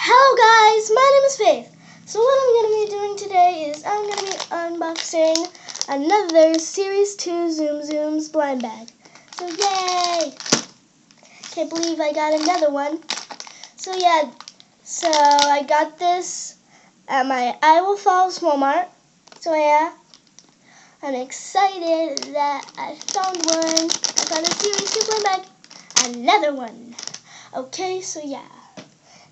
Hello guys, my name is Faith. So what I'm going to be doing today is I'm going to be unboxing another Series 2 Tsums blind bag. So yay! Can't believe I got another one. So yeah, I got this at my Iowa Falls Walmart. So yeah, I'm excited that I found one. I got a Series 2 blind bag. Another one. Okay, so yeah.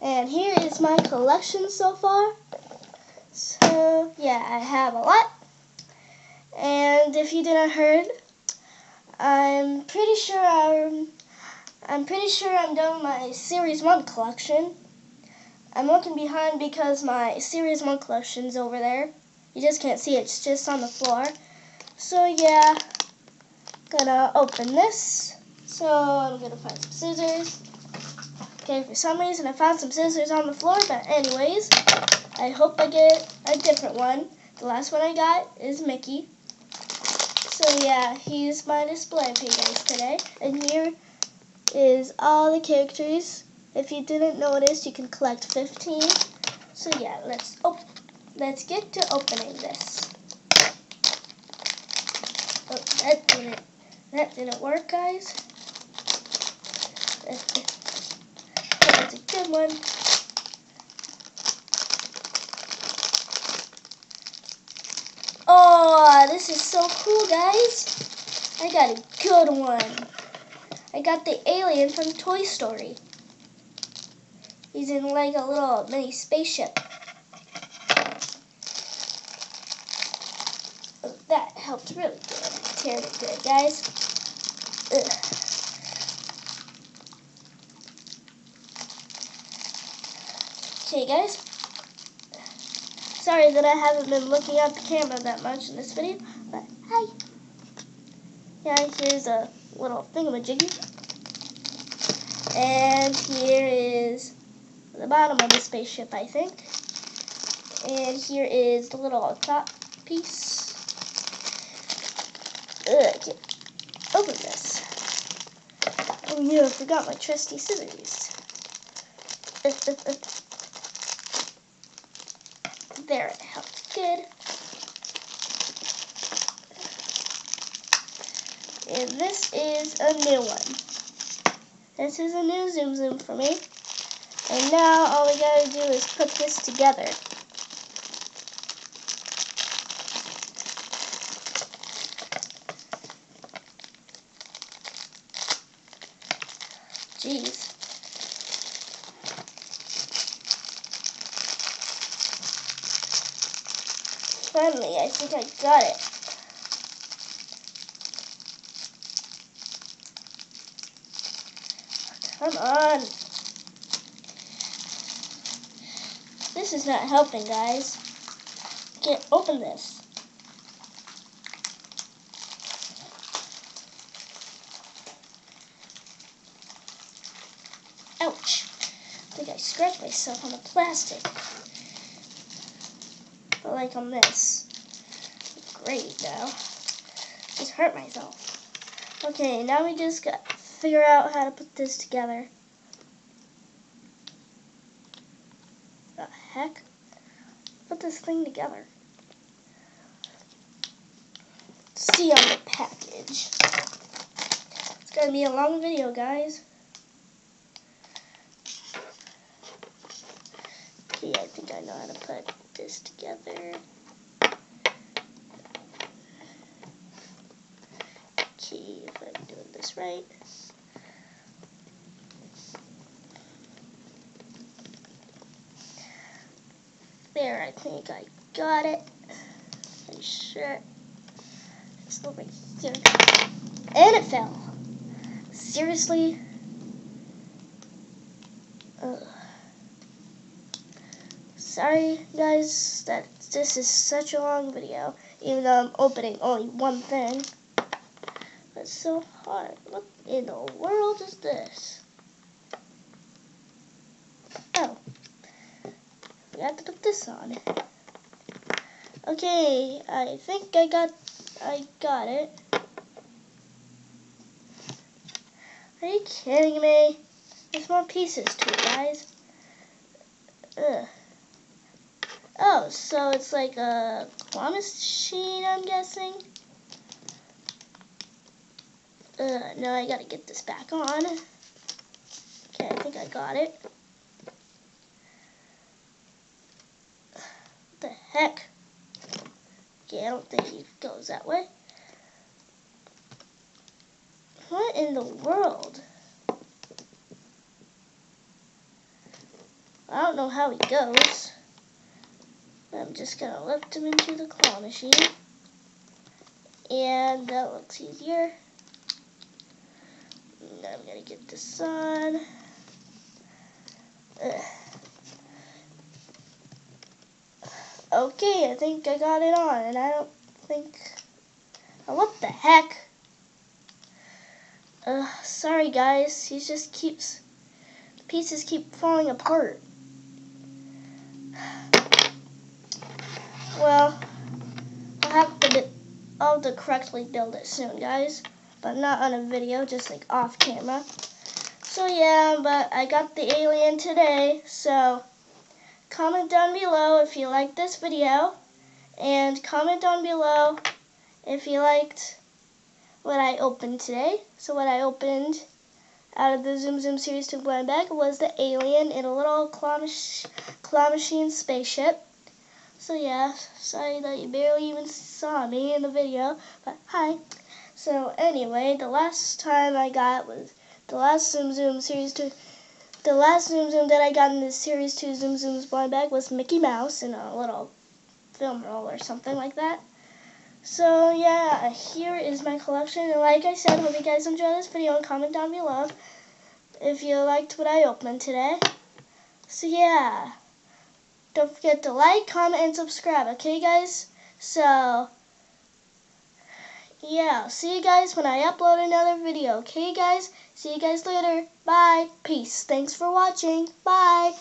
And here is my collection so far. So yeah, I have a lot. And if you didn't heard, I'm pretty sure I'm done with my Series 1 collection. I'm looking behind because my Series 1 collection's over there. You just can't see it, it's just on the floor. So yeah, gonna open this. So I'm gonna find some scissors. Okay, for some reason I found some scissors on the floor, but anyways, I hope I get a different one. The last one I got is Mickey. So yeah, he's my display guys today. And here is all the characters. If you didn't notice, you can collect 15. So yeah, let's get to opening this. Oh, that didn't work, guys. That's a good one. Oh, this is so cool, guys. I got a good one. I got the alien from Toy Story. He's in like a little mini spaceship. Oh, that helped really good. Teared it good, guys. Ugh. Okay, guys. Sorry that I haven't been looking at the camera that much in this video, but hi. Yeah, here's a little thingamajiggy. And here is the bottom of the spaceship, I think. And here is the little top piece. Ugh, I can't open this. Oh yeah, I forgot my trusty scissors. There, it helps good. And this is a new one. This is a new Tsum for me. And now all we gotta do is put this together. Jeez. Finally, I think I got it. Come on. This is not helping, guys. Can't open this. Ouch. I think I scratched myself on the plastic. But like on this. Great now. Just hurt myself. Okay, now we just got to figure out how to put this together. The heck? Put this thing together. See on the package. It's gonna be a long video, guys. Okay, I think I know how to put this together. Okay, if I'm doing this right. There, I think I got it. Pretty sure it's over here. And it fell. Seriously? Ugh. Sorry, guys, that this is such a long video, even though I'm opening only one thing. It's so hard. What in the world is this? Oh. We have to put this on. Okay, I think I got it. Are you kidding me? There's more pieces to it, guys. Ugh. Oh, so it's like a claw machine, I'm guessing. No, I gotta get this back on. Okay, I think I got it. What the heck? Okay, I don't think he goes that way. What in the world? I don't know how he goes. I'm just gonna lift him into the claw machine. And that looks easier. And I'm gonna get this on. Ugh. Okay, I think I got it on, and I don't think... Oh, what the heck? Sorry guys, he just keeps... The pieces keep falling apart. Well, I'll have to correctly build it soon, guys. But not on a video, just like off camera. So yeah, but I got the alien today, so... Comment down below if you liked this video, and comment down below if you liked what I opened today. So what I opened out of the Zoom Zoom Series 2 blind bag was the alien in a little claw machine spaceship. So yeah, sorry that you barely even saw me in the video, but hi. So anyway, the last time I got was the last Zoom Zoom Series 2. The last Zoom Zoom that I got in this Series 2 Zoom Zooms blind bag was Mickey Mouse in a little film roll or something like that. So yeah, here is my collection. And like I said, hope you guys enjoy this video and comment down below if you liked what I opened today. So yeah, don't forget to like, comment, and subscribe, okay guys? So yeah, see you guys when I upload another video, okay guys? See you guys later. Bye. Peace. Thanks for watching. Bye.